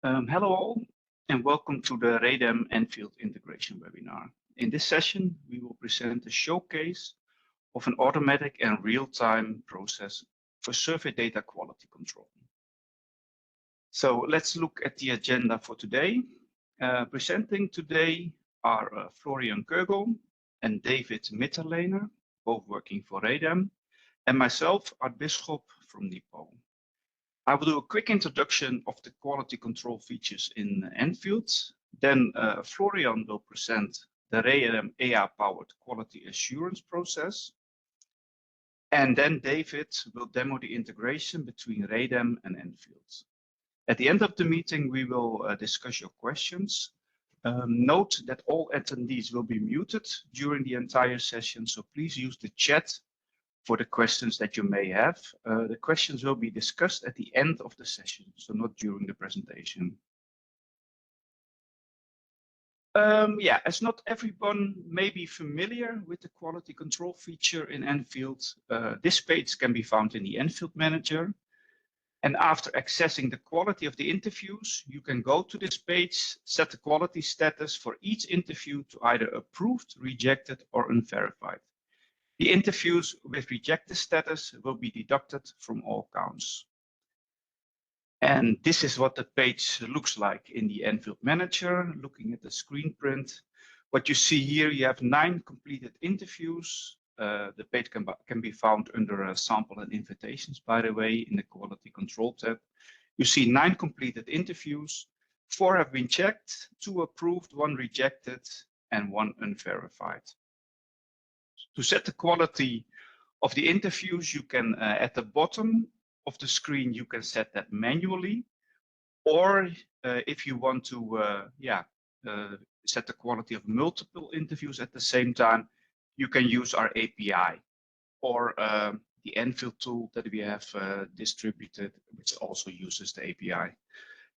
Hello all, and welcome to the Redem Nfield integration webinar. In this session, we will present a showcase of an automatic and real-time process for survey data quality control. So let's look at the agenda for today. Presenting today are Florian Kögel and David Mitterlehner, both working for Redem, and myself, Art Bisschop from NIPO. I will do a quick introduction of the quality control features in Nfield. Then Florian will present the Redem AI-powered quality assurance process. And then David will demo the integration between Redem and Nfield. At the end of the meeting, we will discuss your questions. Note that all attendees will be muted during the entire session, so please use the chat for the questions that you may have. The questions will be discussed at the end of the session, so not during the presentation. As not everyone may be familiar with the quality control feature in Nfield, this page can be found in the Nfield Manager. And after accessing the quality of the interviews, you can go to this page, set the quality status for each interview to either approved, rejected, or unverified. The interviews with rejected status will be deducted from all counts. And this is what the page looks like in the Nfield Manager, looking at the screen print. What you see here, you have 9 completed interviews. The page can be found under sample and invitations, by the way, in the quality control tab. You see 9 completed interviews, 4 have been checked, 2 approved, 1 rejected, and 1 unverified. To set the quality of the interviews, you can, at the bottom of the screen, you can set that manually. Or if you want to set the quality of multiple interviews at the same time, you can use our API or the Nfield tool that we have distributed, which also uses the API.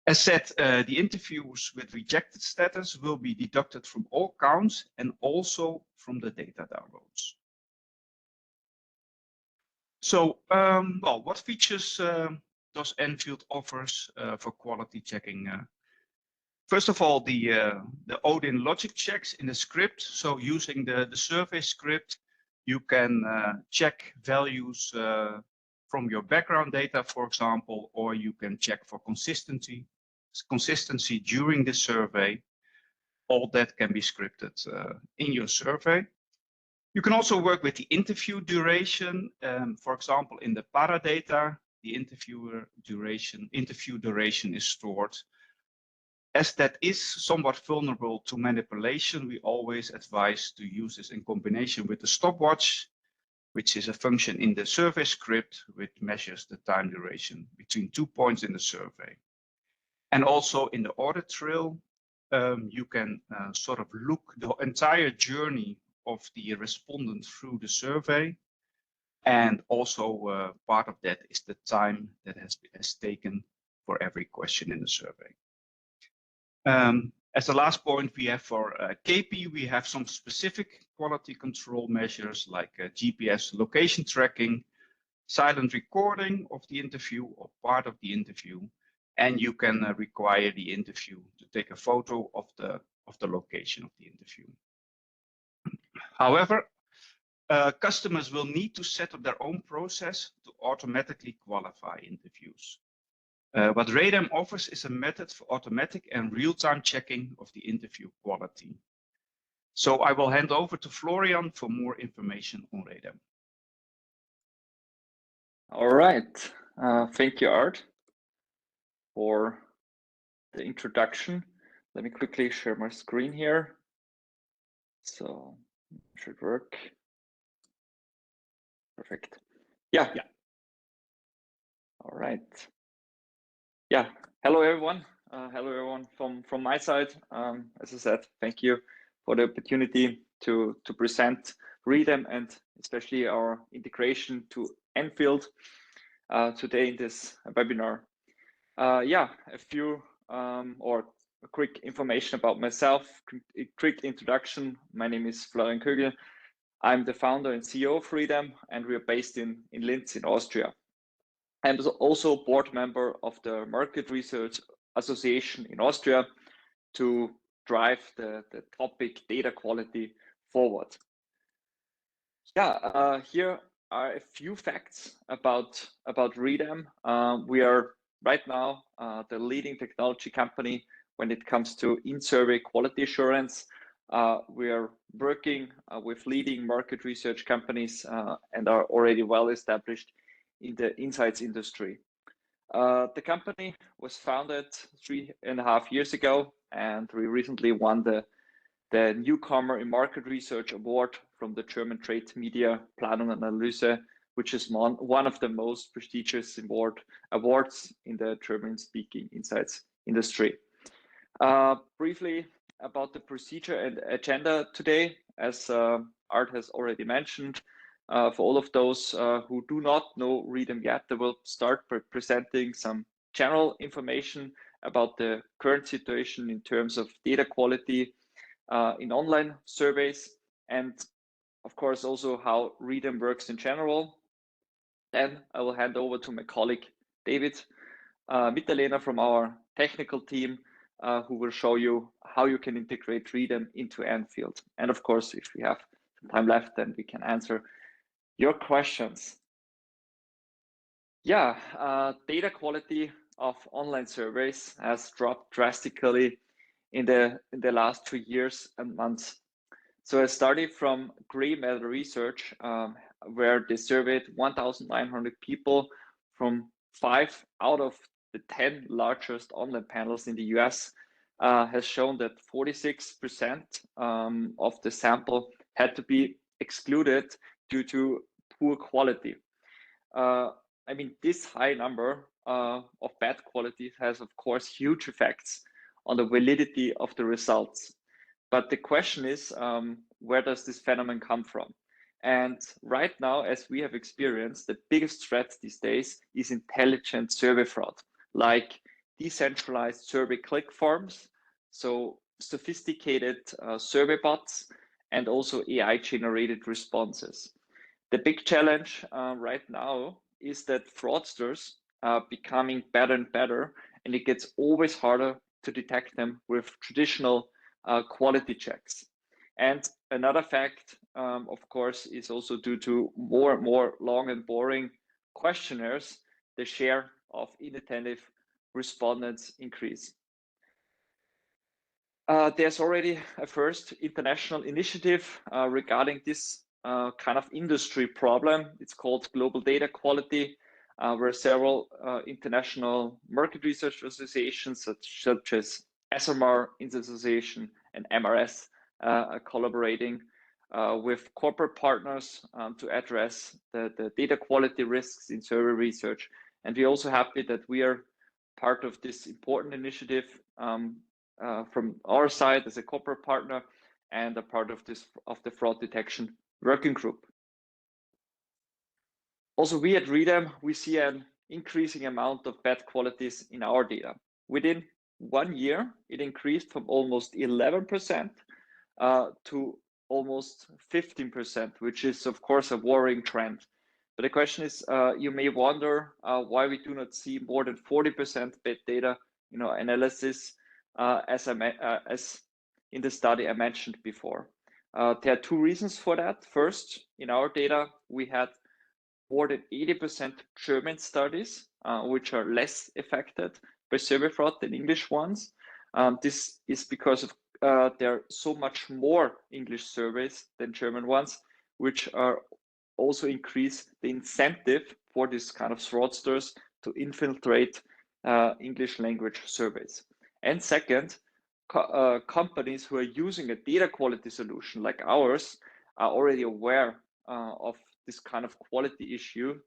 As said, the interviews with rejected status will be deducted from all counts and also from the data downloads. So, what features does Nfield offers for quality checking? First of all, the Odin logic checks in the script. So using the survey script, you can check values from your background data, for example, or you can check for consistency during the survey. All that can be scripted in your survey. You can also work with the interview duration. For example, in the paradata, the interview duration is stored. As that is somewhat vulnerable to manipulation, we always advise to use this in combination with the stopwatch, which is a function in the survey script which measures the time duration between 2 points in the survey. And also in the audit trail, you can sort of look the entire journey of the respondent through the survey. And also part of that is the time that has taken for every question in the survey. As the last point we have for KP, we have some specific quality control measures like GPS location tracking, silent recording of the interview or part of the interview, and you can require the interview to take a photo of the location of the interview. However, customers will need to set up their own process to automatically qualify interviews. What Redem offers is a method for automatic and real-time checking of the interview quality. So I will hand over to Florian for more information on Redem. All right, thank you, Art, for the introduction. Let me quickly share my screen here. So it should work. Perfect. Yeah. All right. Yeah. Hello, everyone. Hello, everyone from my side. As I said, thank you for the opportunity to present Redem and especially our integration to Nfield today in this webinar. A few or a quick information about myself, a quick introduction. My name is Florian Kögel. I'm the founder and CEO of Redem, and we are based in Linz in Austria. I'm also board member of the market research association in Austria to drive the topic data quality forward. Yeah, here are a few facts about Redem. We are right now the leading technology company when it comes to in-survey quality assurance. We are working with leading market research companies and are already well established in the insights industry. The company was founded 3.5 years ago, and we recently won the Newcomer in Market Research Award from the German trade media Planung und Analyse, which is one of the most prestigious awards in the German-speaking insights industry. Briefly about the procedure and agenda today, as Art has already mentioned, for all of those who do not know Redem yet, I will start by presenting some general information about the current situation in terms of data quality in online surveys, and of course also how Redem works in general. Then I will hand over to my colleague David Mitterlehner from our technical team, who will show you how you can integrate Redem into Nfield. And of course, if we have some time left, then we can answer your questions. Yeah, data quality of online surveys has dropped drastically in the last 2 years and months. So I started from Gray Matter Research, where they surveyed 1,900 people from 5 out of the 10 largest online panels in the US, has shown that 46% of the sample had to be excluded due to poor quality. I mean, this high number of bad quality has, of course, huge effects on the validity of the results. But the question is, where does this phenomenon come from? And right now, as we have experienced, the biggest threat these days is intelligent survey fraud, like decentralized survey click forms, so sophisticated survey bots, and also AI-generated responses. The big challenge right now is that fraudsters are becoming better and better, and it gets always harder to detect them with traditional quality checks. And another fact, of course, is also due to more and more long and boring questionnaires, the share of inattentive respondents increase. There's already a first international initiative regarding this kind of industry problem. It's called Global Data Quality, where several international market research associations such as SMR Insights Association and MRS are collaborating with corporate partners to address the data quality risks in survey research. And we're also happy that we are part of this important initiative from our side as a corporate partner and a part of the fraud detection working group. Also, we at Redem, we see an increasing amount of bad qualities in our data. Within 1 year, it increased from almost 11% to almost 15%, which is of course a worrying trend. But the question is, you may wonder why we do not see more than 40% bad data, analysis, as in the study I mentioned before. There are 2 reasons for that. First, in our data, we had more than 80% German studies, which are less affected by survey fraud than English ones. This is because of there are so much more English surveys than German ones, which are also increase the incentive for this kind of fraudsters to infiltrate English language surveys. And second, companies who are using a data quality solution like ours are already aware of this kind of quality issue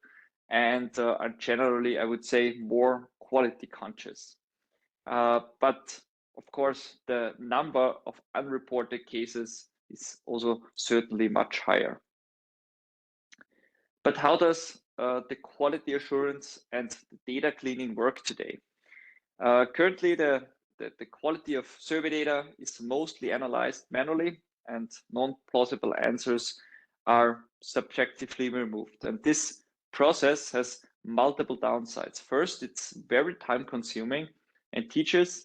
and are generally, I would say, more quality conscious. But of course, the number of unreported cases is also certainly much higher. But how does the quality assurance and the data cleaning work today? Currently, the quality of survey data is mostly analyzed manually, and non-plausible answers are subjectively removed. And this process has multiple downsides. First, it's very time consuming. and teachers.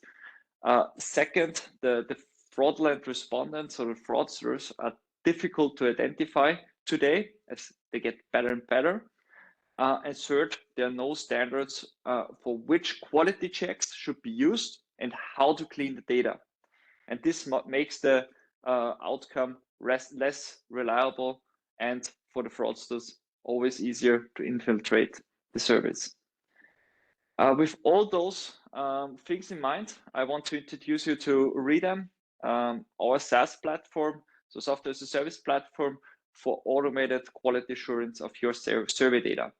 Second, the fraudulent respondents or the fraudsters are difficult to identify today as they get better and better. And third, there are no standards for which quality checks should be used and how to clean the data. And this makes the outcome less reliable and for the fraudsters always easier to infiltrate the service. With all those things in mind, I want to introduce you to Redem, our SaaS platform, so software as a service platform for automated quality assurance of your survey data.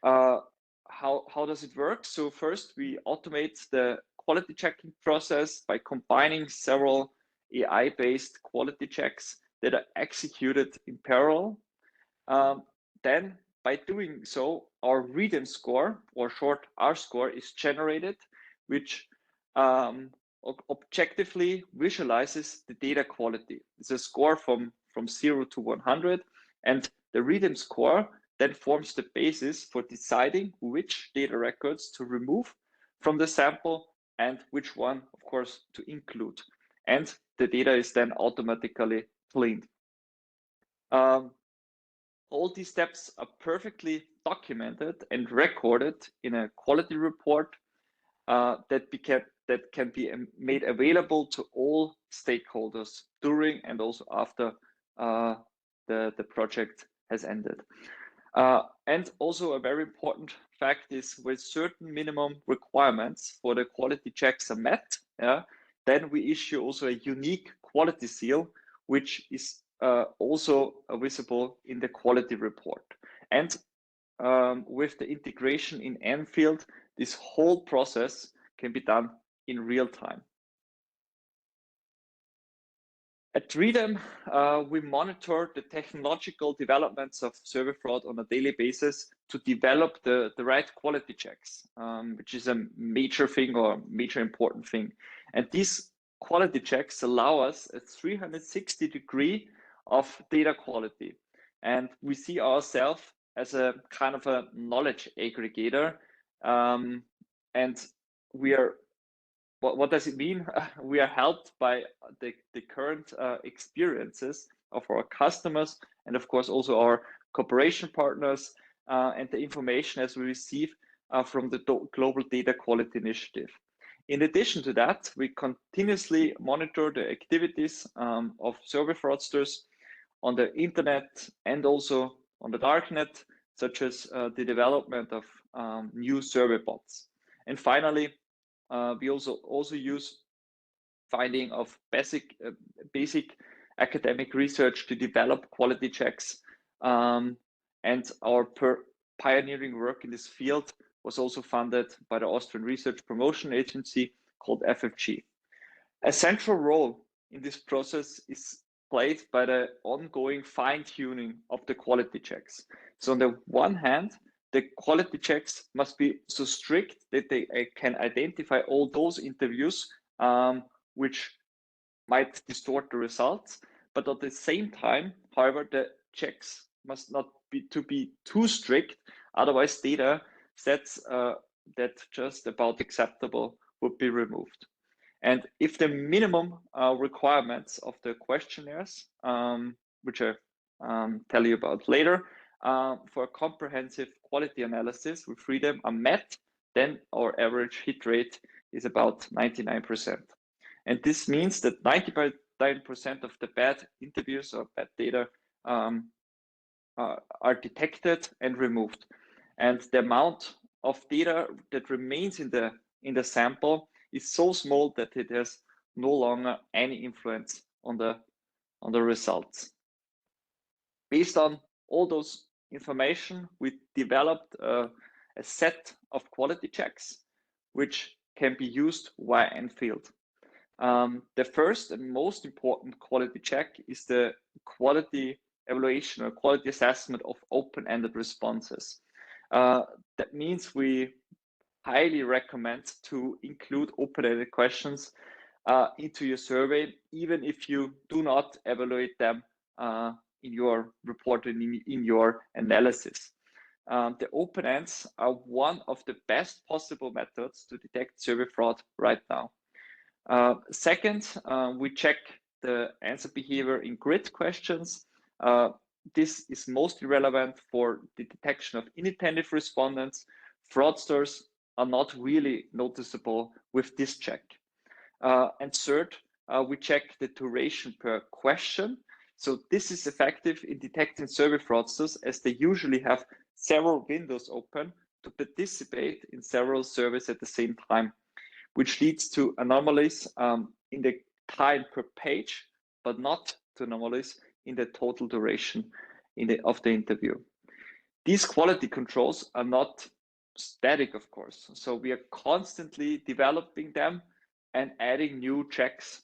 How does it work? So first, we automate the quality checking process by combining several AI-based quality checks that are executed in parallel. Then, by doing so, our Redem score, or short R score, is generated, which objectively visualizes the data quality. It's a score from 0 to 100, and the Redem score then forms the basis for deciding which data records to remove from the sample and which one, of course, to include. And the data is then automatically cleaned. All these steps are perfectly documented and recorded in a quality report that can be made available to all stakeholders during and also after the project has ended. And also a very important fact is with certain minimum requirements for the quality checks are met, then we issue also a unique quality seal, which is also visible in the quality report. And with the integration in Nfield, this whole process can be done in real time. At Redem, we monitor the technological developments of survey fraud on a daily basis to develop the right quality checks, which is a major thing or major important thing. And these quality checks allow us a 360-degree of data quality. And we see ourselves as a kind of a knowledge aggregator. And we are what does it mean? We are helped by the current experiences of our customers and of course also our cooperation partners and the information as we receive from the Global Data Quality Initiative. In addition to that, we continuously monitor the activities of survey fraudsters on the internet and also on the darknet, such as the development of new survey bots. And finally, we also use finding of basic academic research to develop quality checks, and our pioneering work in this field was also funded by the Austrian Research Promotion Agency called FFG. A central role in this process is played by the ongoing fine-tuning of the quality checks. So on the one hand, the quality checks must be so strict that they can identify all those interviews which might distort the results. But at the same time, however, the checks must not be too strict. Otherwise, data sets that just about acceptable would be removed. And if the minimum requirements of the questionnaires, which I tell you about later, for a comprehensive quality analysis with Redem are met, then our average hit rate is about 99%. And this means that 99% of the bad interviews or bad data are detected and removed. And the amount of data that remains in the sample is so small that it has no longer any influence on the results. Based on all those information, we developed a set of quality checks which can be used via Nfield. The first and most important quality check is the quality evaluation or quality assessment of open-ended responses. That means we highly recommend to include open-ended questions into your survey, even if you do not evaluate them in your report and in your analysis. the open ends are one of the best possible methods to detect survey fraud right now. Second, we check the answer behavior in grid questions. This is mostly relevant for the detection of inattentive respondents. Fraudsters are not really noticeable with this check. And third, we check the duration per question. So this is effective in detecting survey fraudsters, as they usually have several windows open to participate in several surveys at the same time, which leads to anomalies in the time per page, but not to anomalies in the total duration of the interview. These quality controls are not static, of course. So we are constantly developing them and adding new checks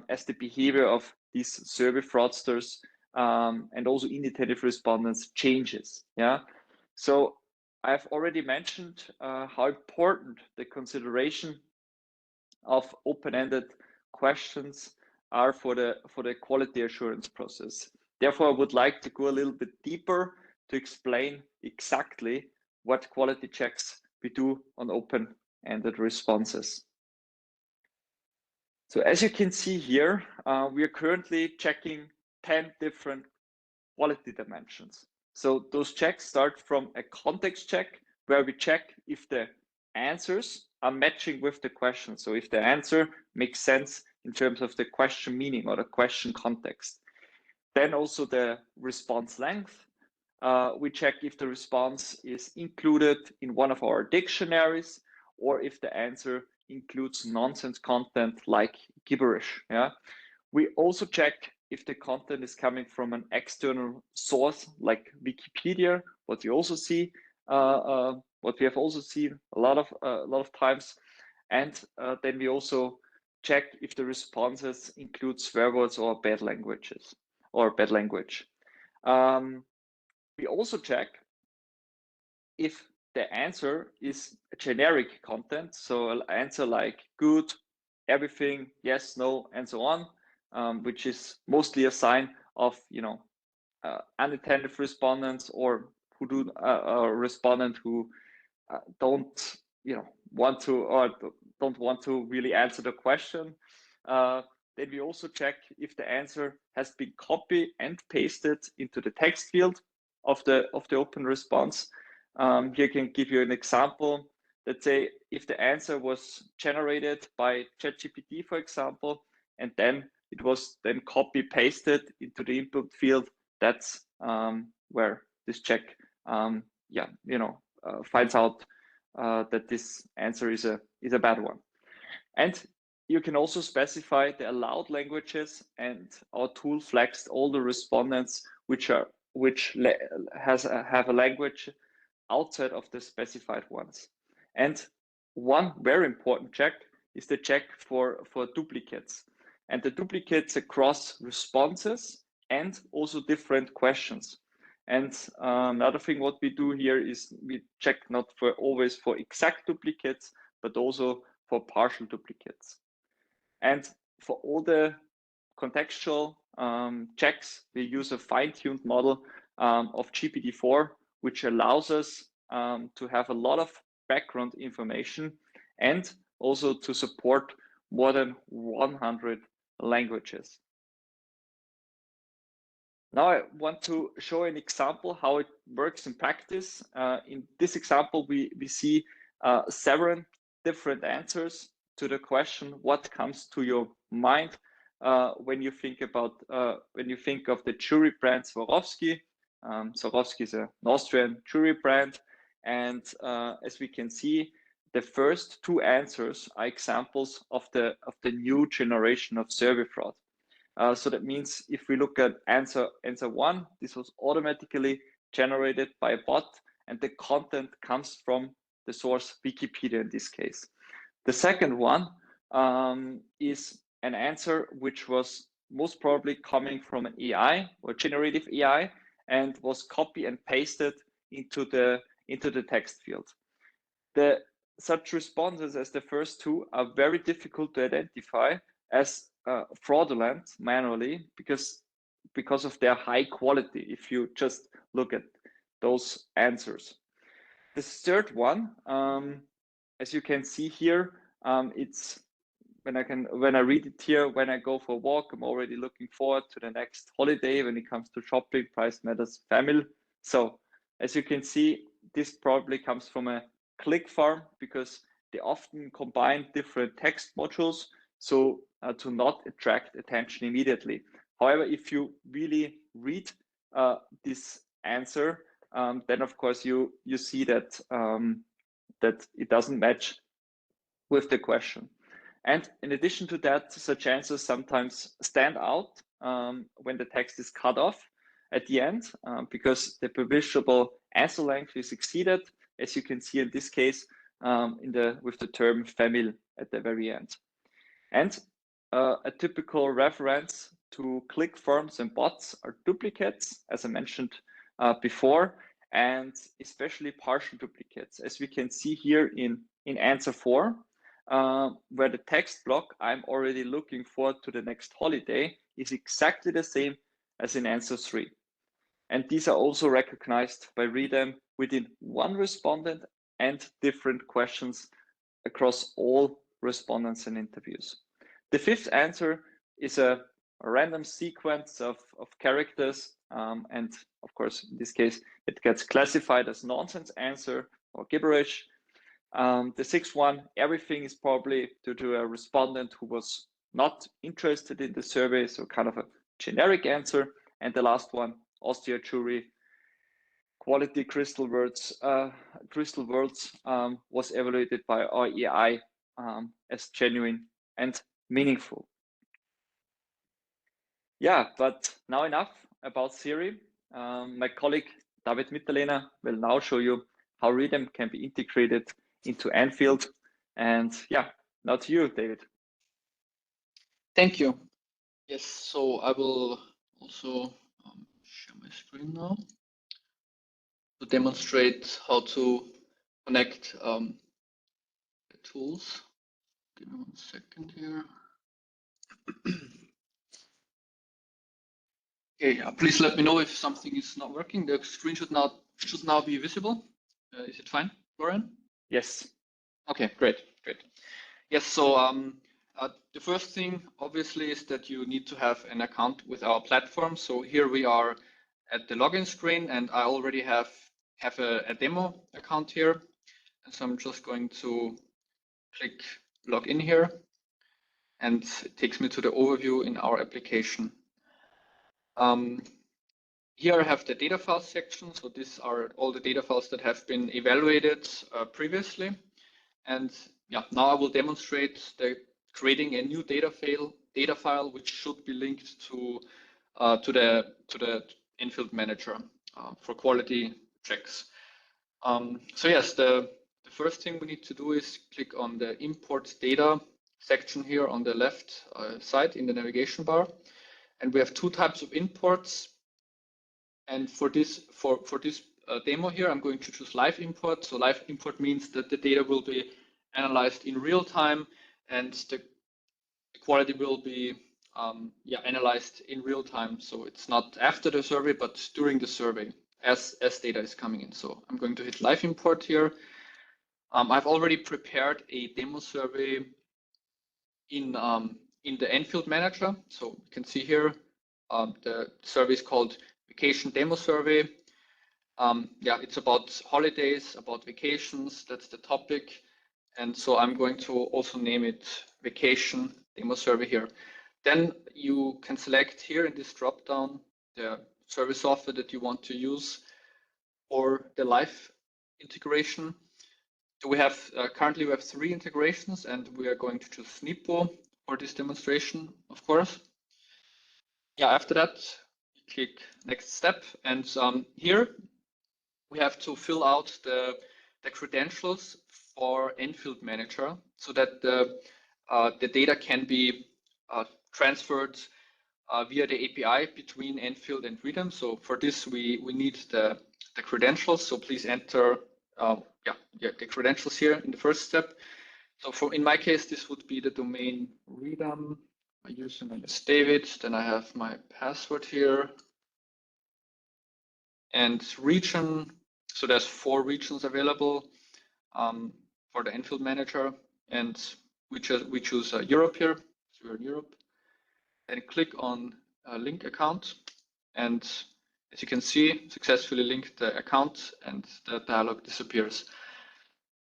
as the behavior of these survey fraudsters and also inattentive respondents changes. Yeah. So I've already mentioned how important the consideration of open-ended questions are for the quality assurance process. Therefore, I would like to go a little bit deeper to explain exactly what quality checks we do on open-ended responses. So as you can see here, we are currently checking 10 different quality dimensions. So those checks start from a context check, where we check if the answers are matching with the question. So if the answer makes sense in terms of the question meaning or the question context. Then also the response length. We check if the response is included in one of our dictionaries, or if the answer includes nonsense content like gibberish. Yeah. We also check if the content is coming from an external source like Wikipedia, what you also see, what we have also seen a lot of times, and then we also check if the responses include swear words or bad languages or bad language. We also check if the answer is a generic content, so an answer like good, everything, yes, no, and so on, which is mostly a sign of unattentive respondents, or who do a respondent who don't want to, or don't want to really answer the question. Then we also check if the answer has been copied and pasted into the text field of the open response. Here I can give you an example. Let's say if the answer was generated by ChatGPT, for example, and then it was then copy pasted into the input field, that's where this check finds out that this answer is a bad one. And you can also specify the allowed languages, and our tool flags all the respondents which have a language outside of the specified ones. And one very important check is the check for duplicates, and the duplicates across responses and also different questions. And another thing what we do here is we check not always for exact duplicates, but also for partial duplicates. And for all the contextual checks, we use a fine-tuned model of GPT-4, which allows us to have a lot of background information and also to support more than 100 languages. Now I want to show an example how it works in practice. In this example, we see 7 different answers to the question, what comes to your mind when you think of the jury brand Swarovski. Swarovski is an Austrian jewelry brand, and as we can see, the first 2 answers are examples of the new generation of survey fraud. So that means if we look at answer 1, this was automatically generated by a bot, and the content comes from the source Wikipedia in this case. The second one is an answer which was most probably coming from an AI or generative AI, and was copy and pasted into the text field. Such responses as the first 2 are very difficult to identify as fraudulent manually because of their high quality if you just look at those answers. The third one, as you can see here, it's when I read it here, when I go for a walk, I'm already looking forward to the next holiday. When it comes to shopping, price matters, family. So as you can see, this probably comes from a click farm because they often combine different text modules so to not attract attention immediately. However, if you really read this answer, then of course you see that that it doesn't match with the question. And in addition to that, such answers sometimes stand out when the text is cut off at the end because the publishable answer length is exceeded, as you can see in this case with the term family at the very end. And a typical reference to click farms and bots are duplicates, as I mentioned before, and especially partial duplicates, as we can see here in answer 4, where the text block, I'm already looking forward to the next holiday, is exactly the same as in answer 3. And these are also recognized by Redem within one respondent and different questions across all respondents and interviews. The fifth answer is a random sequence of characters, and of course, in this case, it gets classified as nonsense answer or gibberish. The sixth one, everything is probably due to a respondent who was not interested in the survey, so kind of a generic answer. And the last one, Austria jury, quality crystal words was evaluated by our AI as genuine and meaningful. Yeah, but now enough about theory. My colleague David Mitterlehner will now show you how Redem can be integrated into Nfield. And yeah, now to you, David. Thank you. Yes, so I will also share my screen now to demonstrate how to connect the tools. Give me 1 second here. Okay, please let me know if something is not working. The screen should now be visible. Is it fine, Florian? Yes. Okay, great. Yes, so the first thing obviously is that you need to have an account with our platform. So here we are at the login screen, and I already have a demo account here. And so I'm just going to click log in here, and it takes me to the overview in our application. Here I have the data files section. So these are all the data files that have been evaluated previously. And yeah, now I will demonstrate creating a new data file which should be linked to the Nfield manager for quality checks. So yes, the first thing we need to do is click on the import data section here on the left side in the navigation bar, and we have 2 types of imports. And for this demo here, I'm going to choose live import. So live import means that the data will be analyzed in real time, and the quality will be analyzed in real time. So it's not after the survey, but during the survey as data is coming in. So I'm going to hit live import here. I've already prepared a demo survey in the Nfield manager. So you can see here the survey is called Vacation Demo Survey. It's about holidays, about vacations. That's the topic. And so I'm going to also name it Vacation Demo Survey here. Then you can select here in this dropdown the survey software that you want to use for the live integration. So we have currently we have 3 integrations, and we are going to choose Snippo for this demonstration, of course. Yeah, after that, click next step, and here we have to fill out the credentials for Nfield Manager so that the data can be transferred via the API between Nfield and Redem. So for this, we need the credentials. So please enter the credentials here in the first step. So in my case, this would be the domain Redem. My username is David. Then I have my password here. And region, So there's 4 regions available for the Nfield manager, and we choose Europe here. So we're in Europe. And click on link account, and as you can see, successfully linked the account, and the dialog disappears.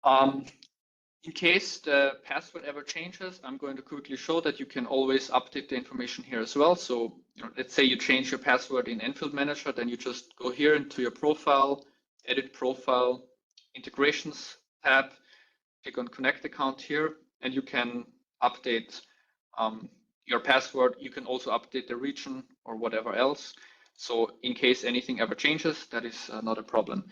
In case the password ever changes, I'm going to quickly show that you can always update the information here as well. So, let's say you change your password in Nfield Manager, then you just go here into your profile, edit profile, integrations tab, click on connect account here, and you can update your password. You can also update the region or whatever else. So in case anything ever changes, that is not a problem.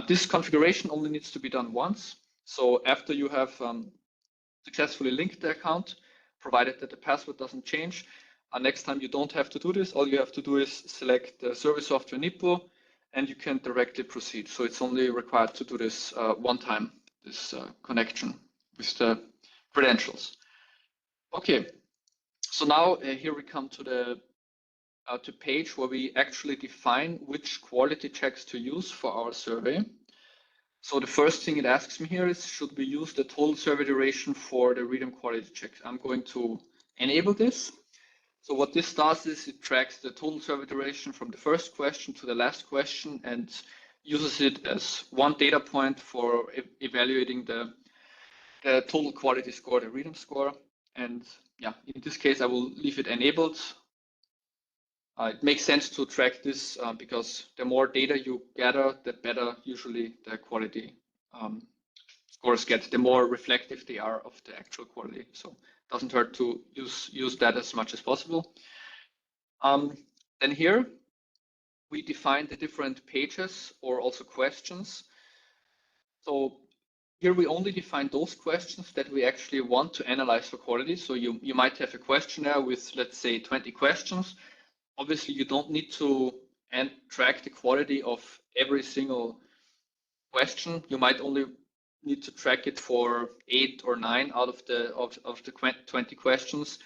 This configuration only needs to be done once. So after you have successfully linked the account, provided that the password doesn't change, next time you don't have to do this. All you have to do is select the service software NIPO, and you can directly proceed. So it's only required to do this one time, this connection with the credentials. Okay, so now here we come to the page where we actually define which quality checks to use for our survey. So the first thing it asks me here is, should we use the total survey duration for the Redem quality check? I'm going to enable this. So what this does is it tracks the total survey duration from the first question to the last question and uses it as one data point for evaluating the total quality score, the Redem score. And yeah, in this case, I will leave it enabled. It makes sense to track this because the more data you gather, the better usually the quality scores get, the more reflective they are of the actual quality. So it doesn't hurt to use that as much as possible. Then here, we define the different pages or also questions. So here we only define those questions that we actually want to analyze for quality. So you might have a questionnaire with, let's say, 20 questions. Obviously, you don't need to track the quality of every single question. You might only need to track it for 8 or 9 out of the 20 questions.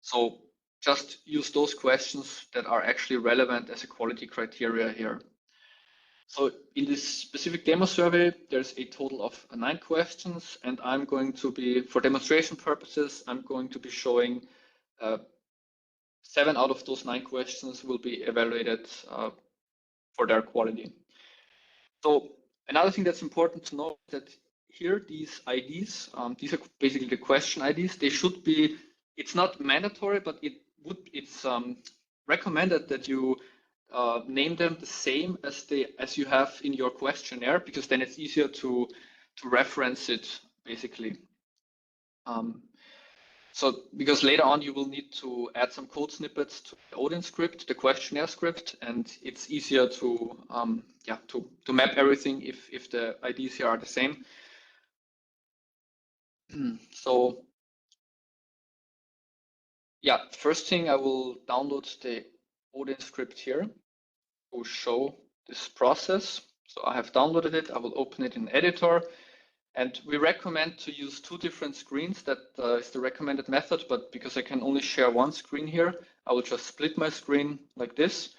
So just use those questions that are actually relevant as a quality criteria here. So in this specific demo survey, there's a total of 9 questions, and I'm going to be, for demonstration purposes, I'm going to be showing 7 out of those 9 questions will be evaluated for their quality. So another thing that's important to know is that here, these IDs, these are basically the question IDs. They should be, it's not mandatory, but it's recommended that you name them the same as you have in your questionnaire, because then it's easier to reference it, basically. So because later on you will need to add some code snippets to the Odin script, the questionnaire script, and it's easier to map everything if the IDs here are the same. So yeah, first thing, I will download the Odin script here to show this process. So I have downloaded it. I will open it in editor. And we recommend to use 2 different screens. That is the recommended method, but because I can only share one screen here, I will just split my screen like this.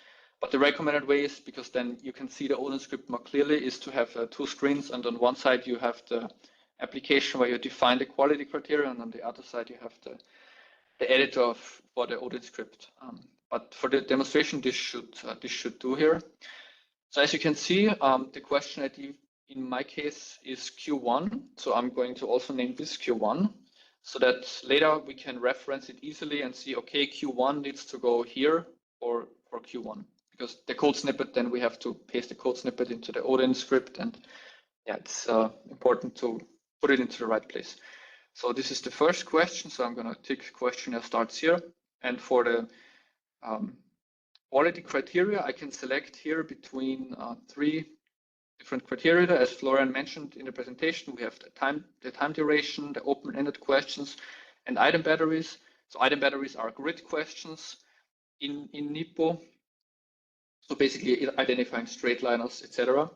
But the recommended way is, because then you can see the Odin script more clearly, is to have 2 screens, and on one side you have the application where you define the quality criteria, and on the other side you have the editor for the Odin script. But for the demonstration, this should do here. So as you can see, the question ID in my case is Q1. So I'm going to also name this Q1 so that later we can reference it easily and see, okay, Q1 needs to go here for Q1, because the code snippet, then we have to paste the code snippet into the Odin script. And yeah, it's important to put it into the right place. So this is the first question. So I'm going to tick questionnaire starts here. And for the quality criteria, I can select here between 3 different criteria. As Florian mentioned in the presentation, we have the time duration, the open-ended questions, and item batteries. So item batteries are grid questions in NIPO. So basically identifying straight liners, etc.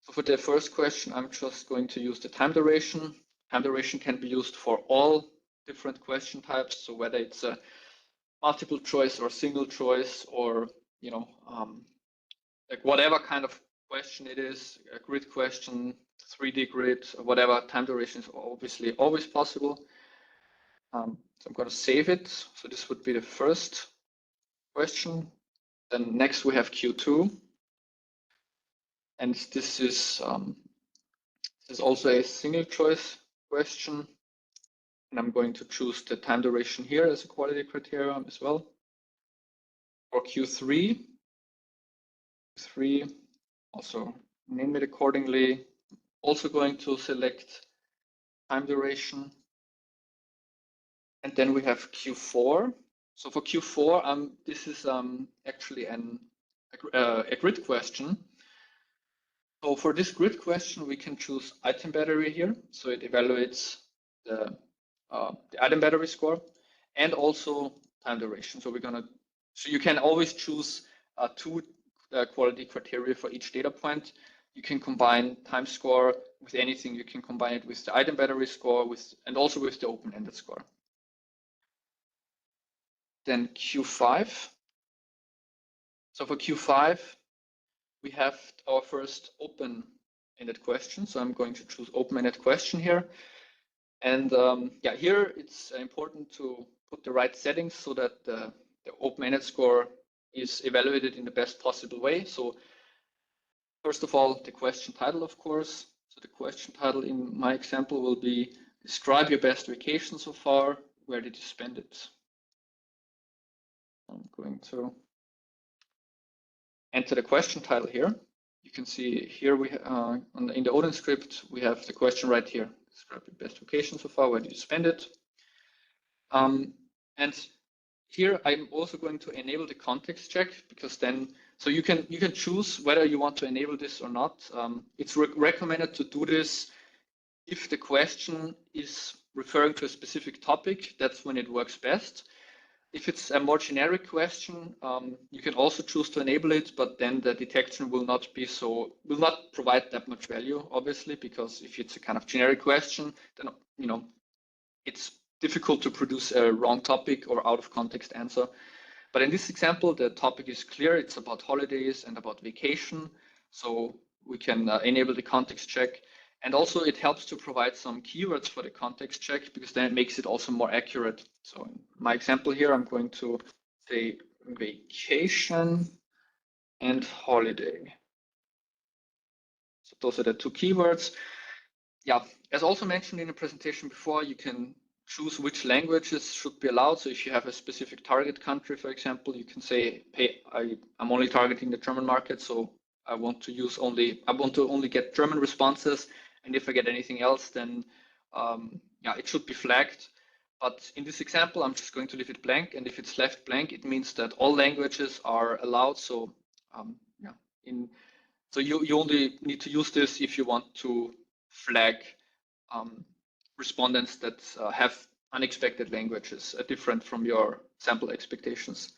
So for the first question, I'm just going to use the time duration. Time duration can be used for all different question types. So whether it's a multiple choice or single choice, or like whatever kind of question it is, a grid question, 3D grid, or whatever, time duration is obviously always possible. So I'm going to save it. So this would be the first question. Then next we have Q2. And this is also a single choice question. And I'm going to choose the time duration here as a quality criterion as well. For Q3, also name it accordingly. Also going to select time duration. And then we have Q4. So for Q4, this is actually a grid question. So for this grid question, we can choose item battery here. So it evaluates the item battery score and also time duration. So you can always choose two quality criteria for each data point. You can combine time score with anything. You can combine it with the item battery score and also with the open-ended score. Then Q5. So for Q5, we have our first open-ended question. So I'm going to choose open-ended question here. And yeah, here it's important to put the right settings so that the open-ended score is evaluated in the best possible way. So first of all, the question title, of course. So the question title in my example will be, describe your best vacation so far. Where did you spend it? I'm going to enter the question title here. You can see here in the Odin script, we have the question right here. Describe your best vacation so far. Where did you spend it? And here I'm also going to enable the context check, because then, so you can choose whether you want to enable this or not. It's recommended to do this if the question is referring to a specific topic. That's when it works best. If it's a more generic question, you can also choose to enable it, but then the detection will not provide that much value, obviously, because if it's a kind of generic question, then it's difficult to produce a wrong topic or out of context answer. But in this example, the topic is clear. It's about holidays and about vacation. So we can enable the context check. And also it helps to provide some keywords for the context check, because then it makes it also more accurate. So in my example here, I'm going to say vacation and holiday. So those are the two keywords. Yeah, as also mentioned in the presentation before, you can choose which languages should be allowed. So if you have a specific target country, for example, you can say, hey, I'm only targeting the German market, so I want to only get German responses. And if I get anything else, then yeah, it should be flagged. But in this example, I'm just going to leave it blank. And if it's left blank, it means that all languages are allowed. So yeah, so you only need to use this if you want to flag respondents that have unexpected languages different from your sample expectations.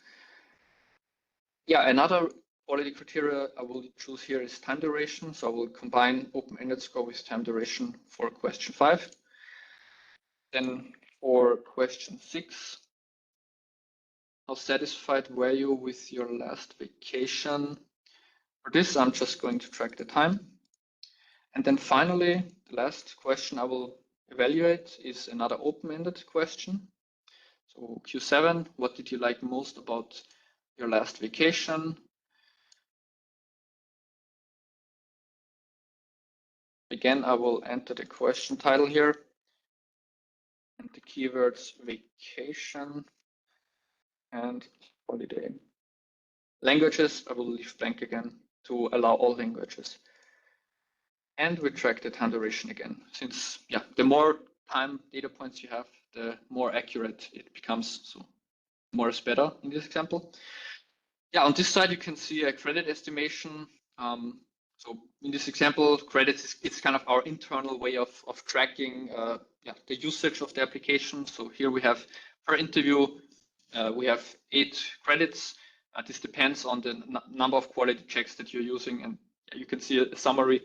Yeah, another quality criteria I will choose here is time duration. So I will combine open-ended score with time duration for question 5. Then for question 6, how satisfied were you with your last vacation? For this, I'm just going to track the time. And then finally, the last question I will evaluate is another open-ended question. So Q7, what did you like most about your last vacation? Again, I will enter the question title here and the keywords vacation and holiday. Languages, I will leave blank again to allow all languages. And we track the time duration again, since yeah, the more time data points you have, the more accurate it becomes. So more is better in this example. Yeah, on this side, you can see a credit estimation. So in this example, credits, it's kind of our internal way of tracking the usage of the application. So here we have per interview, we have 8 credits. This depends on the number of quality checks that you're using. And you can see a summary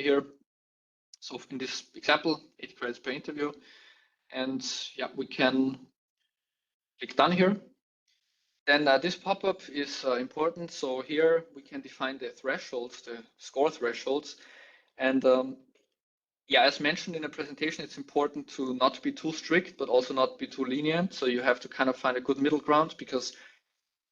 here. So in this example, 8 credits per interview. And yeah, we can click done here. Then this pop-up is important. So here we can define the thresholds, the score thresholds. And yeah, as mentioned in the presentation, it's important to not be too strict, but also not be too lenient. So you have to kind of find a good middle ground, because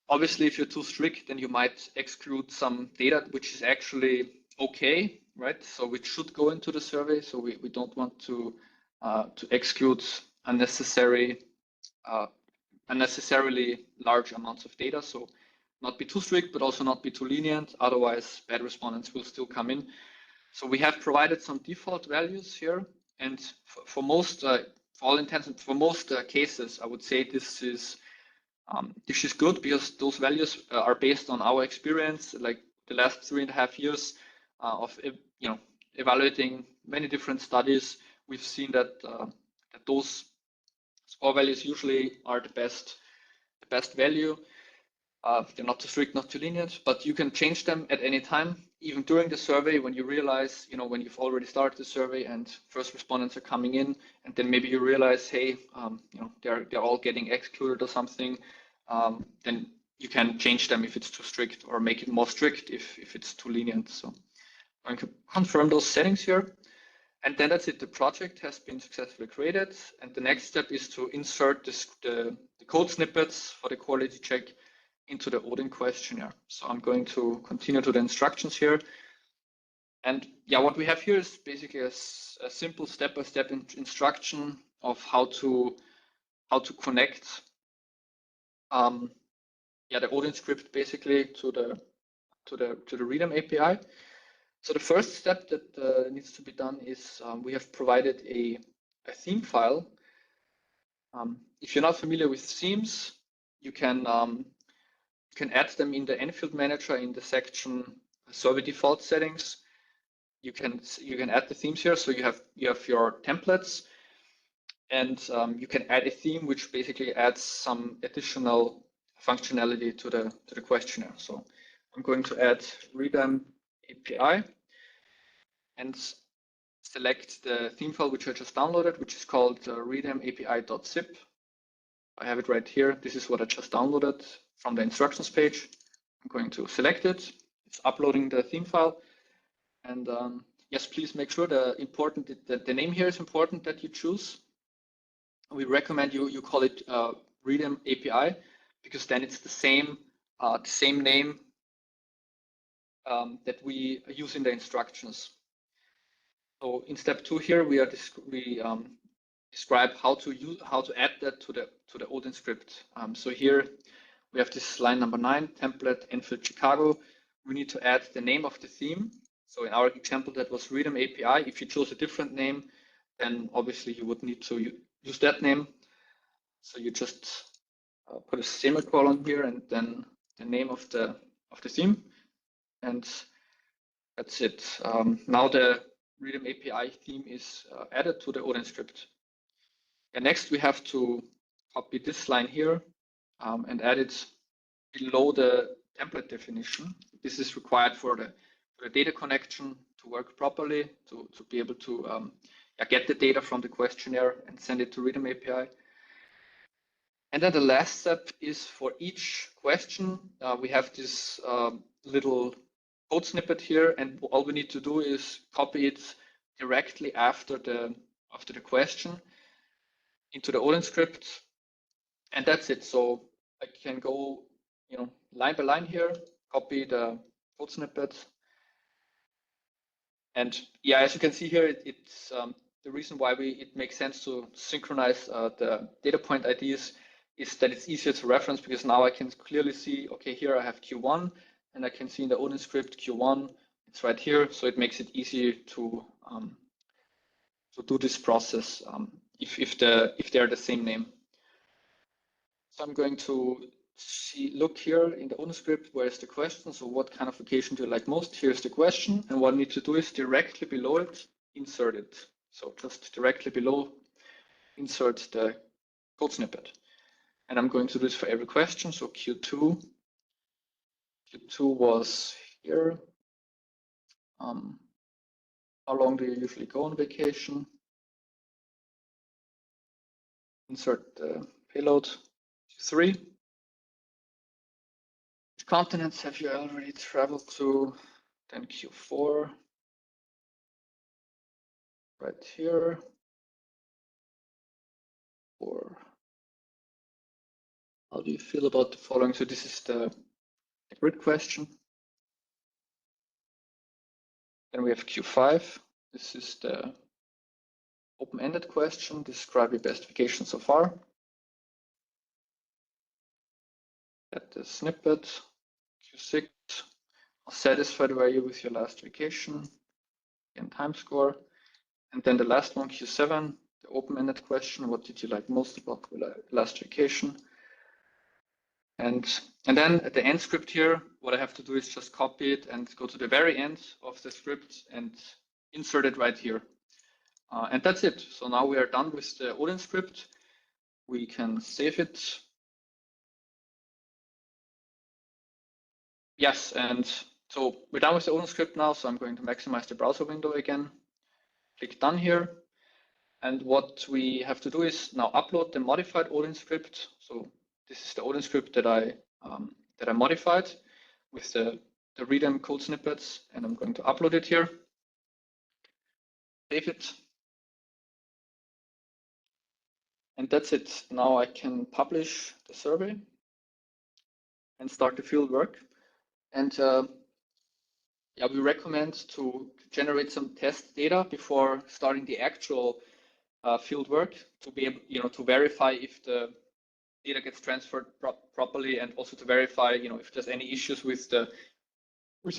obviously if you're too strict, then you might exclude some data which is actually okay, right? So which should go into the survey. So we don't want to exclude unnecessarily large amounts of data. So not be too strict, but also not be too lenient. Otherwise, bad respondents will still come in. So we have provided some default values here, and for most, for all intents and for most cases, I would say this is good, because those values are based on our experience, like the last 3.5 years of evaluating many different studies. We've seen that that those score values usually are the best value. They're not too strict, not too lenient, but you can change them at any time, even during the survey, when you realize, when you've already started the survey and first respondents are coming in, and then maybe you realize, hey, they're all getting excluded or something. Then you can change them if it's too strict, or make it more strict if it's too lenient. So I'm going to confirm those settings here. And then that's it. The project has been successfully created. And the next step is to insert the code snippets for the quality check into the Odin questionnaire. So I'm going to continue to the instructions here. And yeah, what we have here is basically a simple step-by-step instruction of how to connect the Odin script basically to the Redem API. So the first step that needs to be done is we have provided a theme file. If you're not familiar with themes, you can add them in the Nfield manager in the section survey default settings. You can add the themes here. So you have your templates, and you can add a theme which basically adds some additional functionality to the questionnaire. So I'm going to add Redem API and select the theme file which I just downloaded, which is called redemapi.zip. I have it right here. This is what I just downloaded from the instructions page. I'm going to select it. It's uploading the theme file. And yes, please make sure the name here is important that you choose. We recommend you call it Redem API, because then it's the same name that we use in the instructions. So in step 2 here, we describe how to add that to the Odin script. So here we have this line number 9, template Nfield Chicago. We need to add the name of the theme. So in our example, that was Redem API. If you chose a different name, then obviously you would need to use that name. So you just put a semicolon here and then the name of the theme, and that's it. Now the Redem API theme is added to the Odin script. And next we have to copy this line here and add it below the template definition. This is required for the data connection to work properly, to be able to get the data from the questionnaire and send it to Redem API. And then the last step is for each question, we have this little code snippet here, and all we need to do is copy it directly after the question into the Odin script, and that's it. So I can go, line by line here, copy the code snippet, and yeah, as you can see here, it's the reason why it makes sense to synchronize the data point IDs is that it's easier to reference, because now I can clearly see, okay, here I have Q1, and I can see in the Odin script Q1, it's right here. So it makes it easy to do this process if they're the same name. So I'm going to look here in the Odin script, where is the question? So what kind of location do you like most? Here's the question, and what I need to do is directly below it, insert it. So just directly below, insert the code snippet. And I'm going to do this for every question. So Q2 was here. How long do you usually go on vacation? Insert the payload, Q3. continents have you already traveled to? Then Q4, right here. Or how do you feel about the following? So this is the grid question. Then we have Q5. This is the open-ended question. Describe your best vacation so far. At the snippet. Q6. How satisfied were you with your last vacation? Again, time score. And then the last one, Q7, the open-ended question. What did you like most about your last vacation? And then at the end script here, what I have to do is just copy it and go to the very end of the script and insert it right here. And that's it. So now we are done with the Odin script. We can save it. Yes, and so we're done with the Odin script now. So I'm going to maximize the browser window again. Click done here. And what we have to do is now upload the modified Odin script. So this is the Odin script that I modified with the Redem code snippets, and I'm going to upload it here. Save it. And that's it. Now I can publish the survey and start the field work. And yeah, we recommend to generate some test data before starting the actual field work to be able, to verify if the data gets transferred properly, and also to verify, if there's any issues with the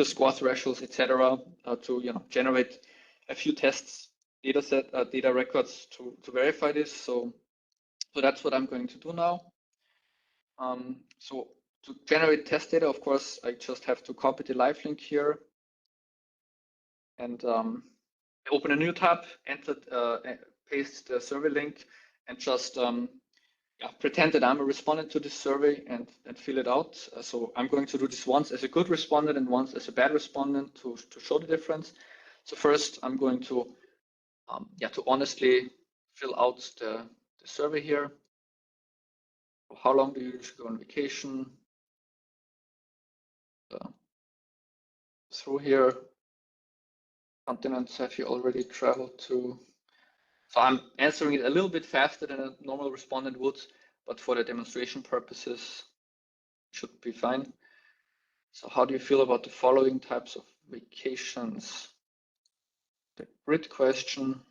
score thresholds, etc. To generate a few tests, data records to verify this. So that's what I'm going to do now. So to generate test data, of course, I just have to copy the live link here and open a new tab, paste the survey link, and just pretend that I'm a respondent to this survey and fill it out. So I'm going to do this once as a good respondent and once as a bad respondent to show the difference. So first, I'm going to to honestly fill out the survey here. How long do you usually go on vacation? Through here, continents have you already traveled to? So I'm answering it a little bit faster than a normal respondent would, but for the demonstration purposes, it should be fine. So how do you feel about the following types of vacations? The grid question.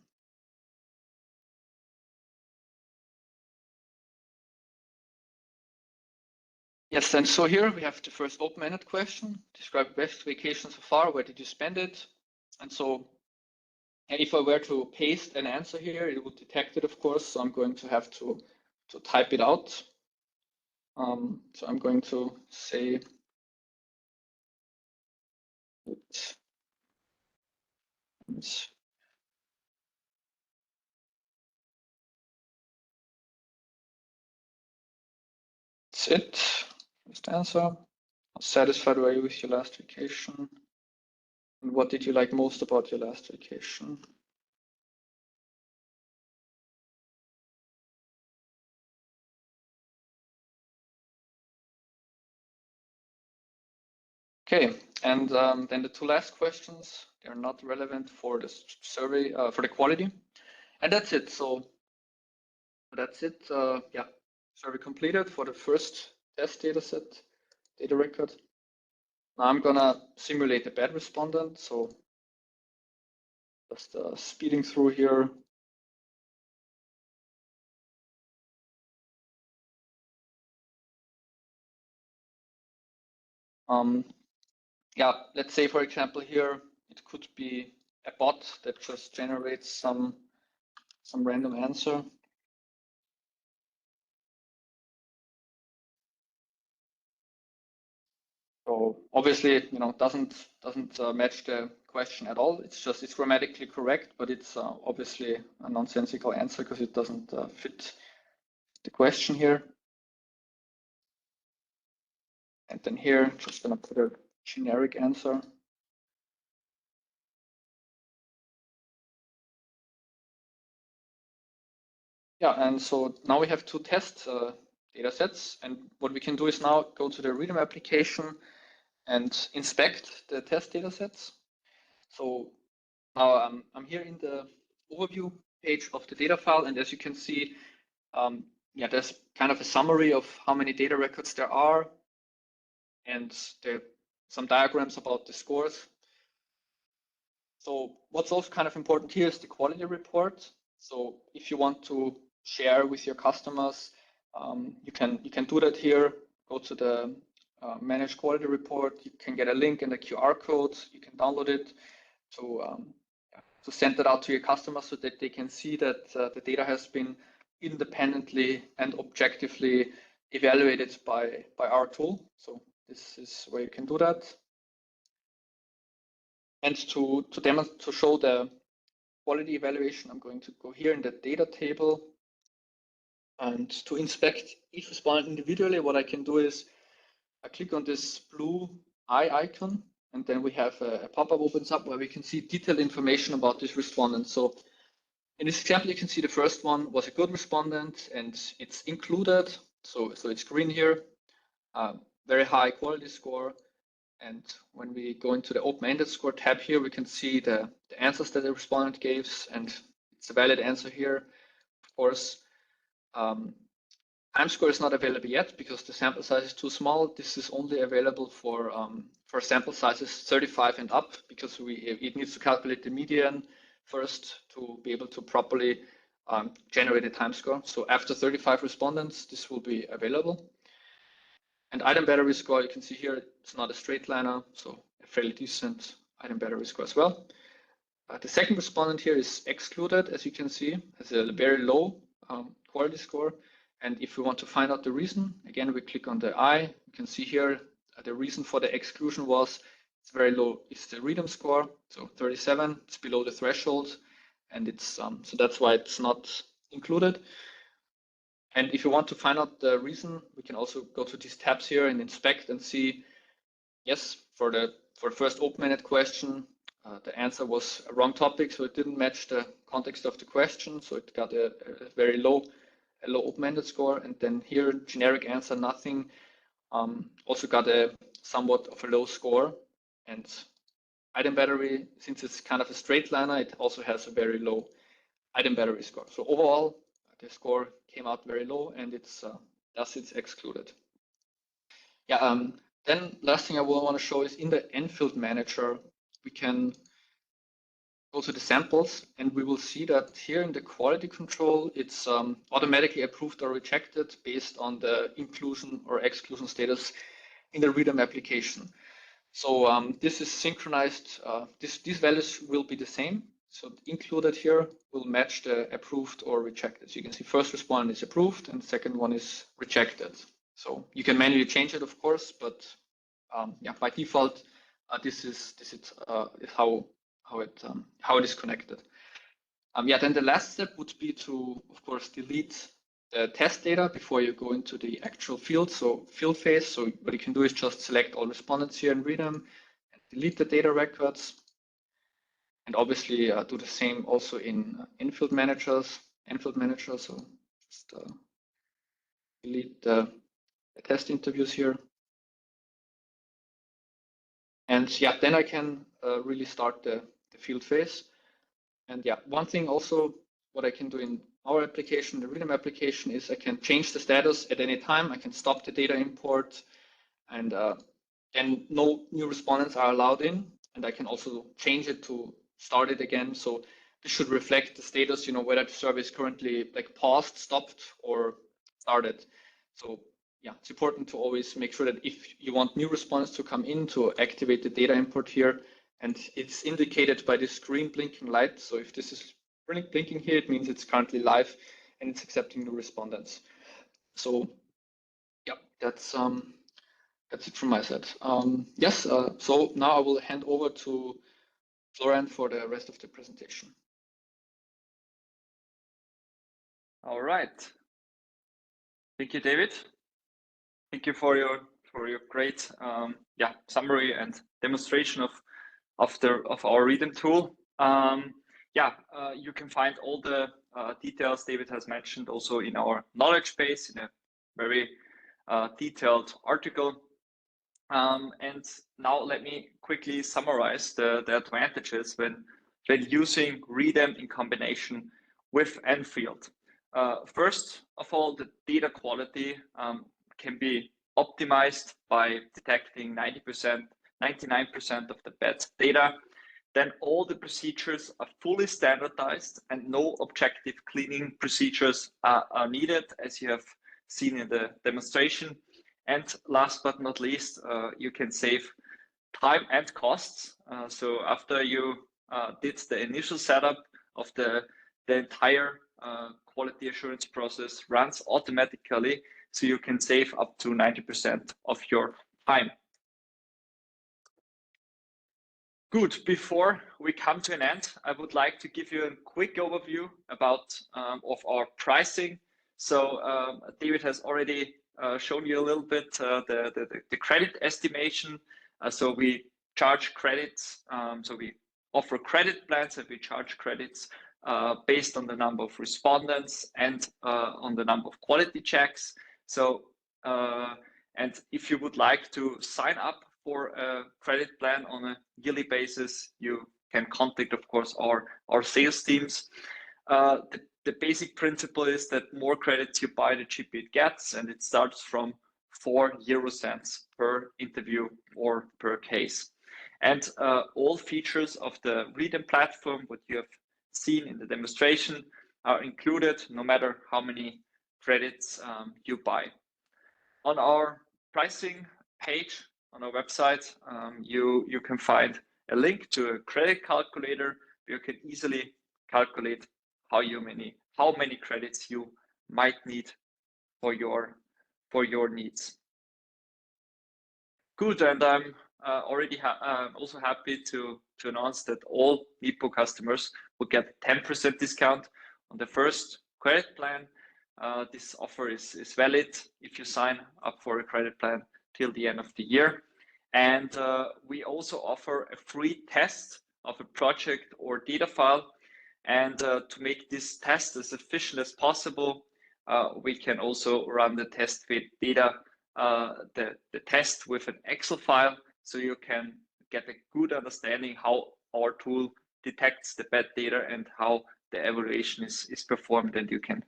Yes, and so here we have the first open-ended question. Describe best vacation so far. Where did you spend it? And so if I were to paste an answer here, it would detect it, of course. So I'm going to have to type it out. So I'm going to say that's it. First answer. How satisfied were you with your last vacation? And what did you like most about your last vacation? Okay, and then the two last questions, they're not relevant for the survey, for the quality. And that's it. So that's it. Yeah, survey completed for the first test data set, data record. Now I'm gonna simulate a bad respondent. So just speeding through here. Yeah, let's say, for example, here, it could be a bot that just generates some random answer. So obviously, doesn't match the question at all. It's grammatically correct, but it's obviously a nonsensical answer because it doesn't fit the question here. And then here, just gonna put a generic answer. Yeah, and so now we have two test data sets. And what we can do is now go to the Redem application and inspect the test data sets. So now I'm here in the overview page of the data file, and as you can see, there's kind of a summary of how many data records there are, and there are some diagrams about the scores. So what's also kind of important here is the quality report. So if you want to share with your customers, you can do that here. Go to the manage quality report. You can get a link and a QR code. You can download it to send that out to your customers so that they can see that the data has been independently and objectively evaluated by our tool. So this is where you can do that. And to show the quality evaluation, I'm going to go here in the data table. And to inspect each respondent individually, what I can do is I click on this blue eye icon, and then we have a pop-up opens up where we can see detailed information about this respondent. So in this example, you can see the first one was a good respondent and it's included. So it's green here, very high quality score. And when we go into the open-ended score tab here, we can see the answers that the respondent gives, and it's a valid answer here. Of course, time score is not available yet because the sample size is too small. This is only available for sample sizes 35 and up, because it needs to calculate the median first to be able to properly generate a time score. So after 35 respondents, this will be available. And item battery score, you can see here, it's not a straight liner, so a fairly decent item battery score as well. The second respondent here is excluded, as you can see, has a very low quality score. And if we want to find out the reason, again, we click on the eye. You can see here the reason for the exclusion was it's very low. It's the Redem score, so 37. It's below the threshold, and it's so that's why it's not included. And if you want to find out the reason, we can also go to these tabs here and inspect and see. Yes, for the first open-ended question, the answer was a wrong topic, so it didn't match the context of the question, so it got a very low open-ended score. And then here, generic answer, nothing, also got a somewhat of a low score. And item battery, since it's kind of a straight liner, it also has a very low item battery score. So overall, the score came out very low, and thus it's excluded. Yeah. Then last thing I will want to show is in the Nfield manager, we can go to the samples, and we will see that here in the quality control, it's automatically approved or rejected based on the inclusion or exclusion status in the Redem application. So this is synchronized. These values will be the same. So included here will match the approved or rejected. So you can see first respondent is approved and second one is rejected. So you can manually change it, of course, but by default, this is how it is connected. Then the last step would be to, of course, delete the test data before you go into the actual field. So field phase. So what you can do is just select all respondents here in Redem and delete the data records. And obviously do the same also in Nfield manager. So just delete the test interviews here. And then I can really start the field phase. And one thing also, what I can do in our application, the Redem application, is I can change the status at any time. I can stop the data import, and then no new respondents are allowed in. And I can also change it to start it again. So this should reflect the status, whether the survey is currently like paused, stopped, or started. So it's important to always make sure that if you want new respondents to come in, to activate the data import here, and it's indicated by this green blinking light. So if this is blinking here, it means it's currently live and it's accepting new respondents. So that's it from my side. So now I will hand over to Florian for the rest of the presentation. All right. Thank you, David. Thank you for your great summary and demonstration of our Redem tool. You can find all the details David has mentioned also in our knowledge base, in a very detailed article. And now let me quickly summarize the advantages when using Redem in combination with Nfield. First of all, the data quality can be optimized by detecting 99% of the bad data. Then all the procedures are fully standardized and no objective cleaning procedures are needed, as you have seen in the demonstration. And last but not least, you can save time and costs. So after you did the initial setup of the entire quality assurance process runs automatically, so you can save up to 90% of your time. Good. Before we come to an end, I would like to give you a quick overview about of our pricing. So David has already shown you a little bit the credit estimation. So we charge credits. So we offer credit plans and we charge credits based on the number of respondents and on the number of quality checks. So and if you would like to sign up for a credit plan on a yearly basis, you can contact, of course, our sales teams. The basic principle is that more credits you buy, the cheaper it gets, and it starts from 4 € per interview or per case. And all features of the Redem platform, what you have seen in the demonstration, are included no matter how many credits you buy. On our pricing page on our website, you can find a link to a credit calculator where you can easily calculate how many credits you might need for your needs. Good, and I'm already also happy to announce that all NIPO customers will get 10% discount on the first credit plan. This offer is valid if you sign up for a credit plan till the end of the year. And we also offer a free test of a project or data file. And to make this test as efficient as possible, we can also run the test data, the test with an Excel file, so you can get a good understanding how our tool detects the bad data and how the evaluation is performed, and you can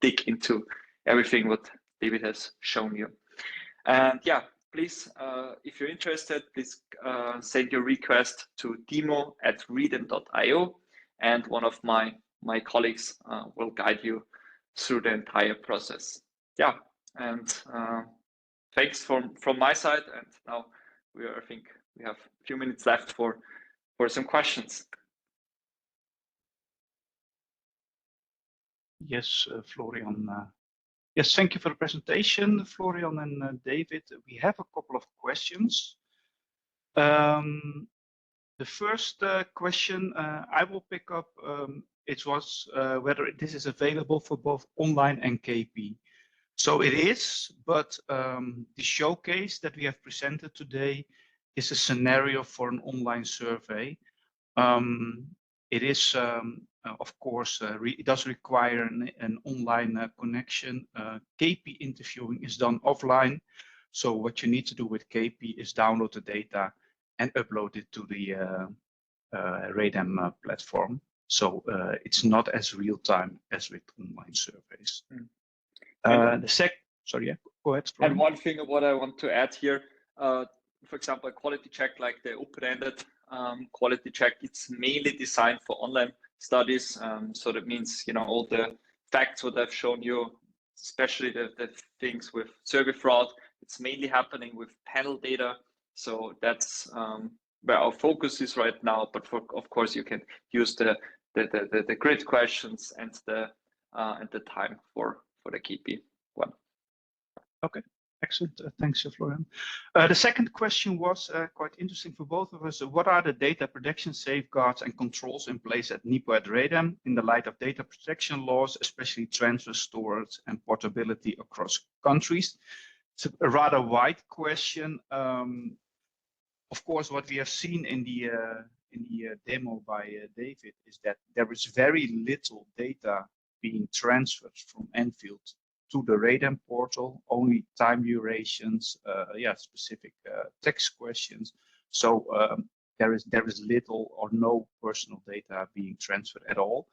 dig into everything what David has shown you. And yeah, please, if you're interested, please send your request to demo@redem.io, and one of my colleagues will guide you through the entire process. Yeah, and thanks from my side. And now I think we have a few minutes left for some questions. Yes, Florian. Yes, thank you for the presentation, Florian and David. We have a couple of questions. The first question I will pick up, it was whether this is available for both online and KP. So it is, but the showcase that we have presented today is a scenario for an online survey. It is, of course, it does require an online connection. KP interviewing is done offline. So what you need to do with KP is download the data and upload it to the Redem platform. So it's not as real time as with online surveys. Sorry, yeah, go ahead. Florian. And one thing what I want to add here, for example, a quality check like the open-ended quality check, it's mainly designed for online studies. So that means, all the facts what I've shown you, especially the things with survey fraud, it's mainly happening with panel data. So that's where our focus is right now. But of course, you can use the grid questions and the time for the KP one. Okay. Excellent. Thanks, Florian. The second question was quite interesting for both of us. What are the data protection safeguards and controls in place at NIPO at Redem in the light of data protection laws, especially transfer, storage, and portability across countries? It's a rather wide question. Of course, what we have seen in the demo by David is that there is very little data being transferred from Nfield to the Redem portal, only time durations, specific text questions. So there is little or no personal data being transferred at all.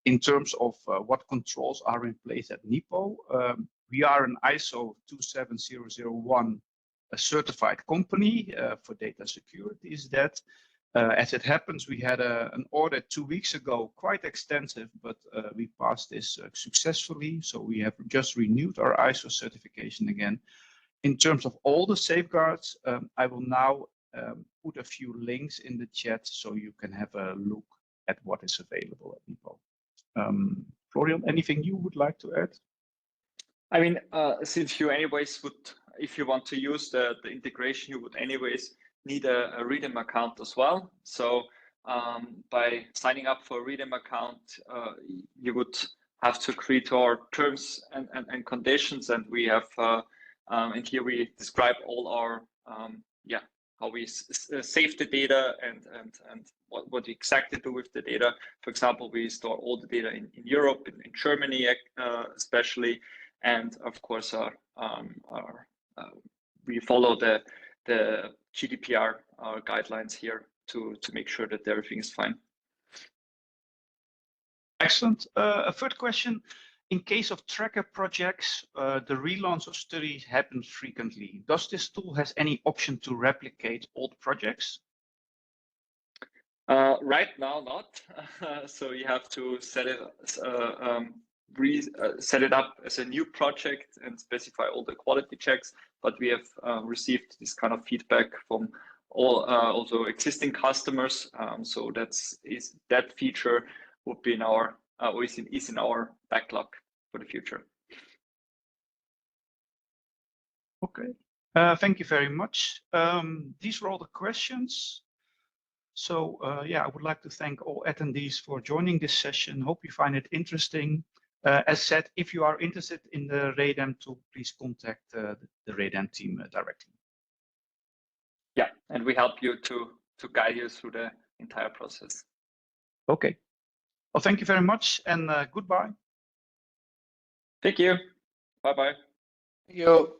In terms of what controls are in place at NIPO, we are an ISO 27001 a certified company for data security. Is that as it happens, we had an audit 2 weeks ago, quite extensive, but we passed this successfully. So we have just renewed our ISO certification again. In terms of all the safeguards, I will now put a few links in the chat so you can have a look at what is available at NIPO. Florian, anything you would like to add? I mean, since you anyways would, if you want to use the integration, you would anyways need a Redem account as well. So by signing up for a Redem account, you would have to agree to our terms and conditions, and we have and here we describe all our how we save the data and what we exactly do with the data. For example, we store all the data in Europe, in Germany especially, and of course we follow the GDPR guidelines here to make sure that everything is fine. Excellent. A third question. In case of tracker projects, the relaunch of studies happens frequently. Does this tool has any option to replicate old projects? Right now, not. So you have to set it set it up as a new project and specify all the quality checks. But we have received this kind of feedback from all also existing customers. So that feature would be in our is in our backlog for the future. Okay. Thank you very much. These were all the questions. So I would like to thank all attendees for joining this session. Hope you find it interesting. As said, if you are interested in the Redem tool, please contact the Redem team directly. Yeah, and we help you to guide you through the entire process. Okay. Well, thank you very much, and goodbye. Thank you. Bye-bye. Thank you.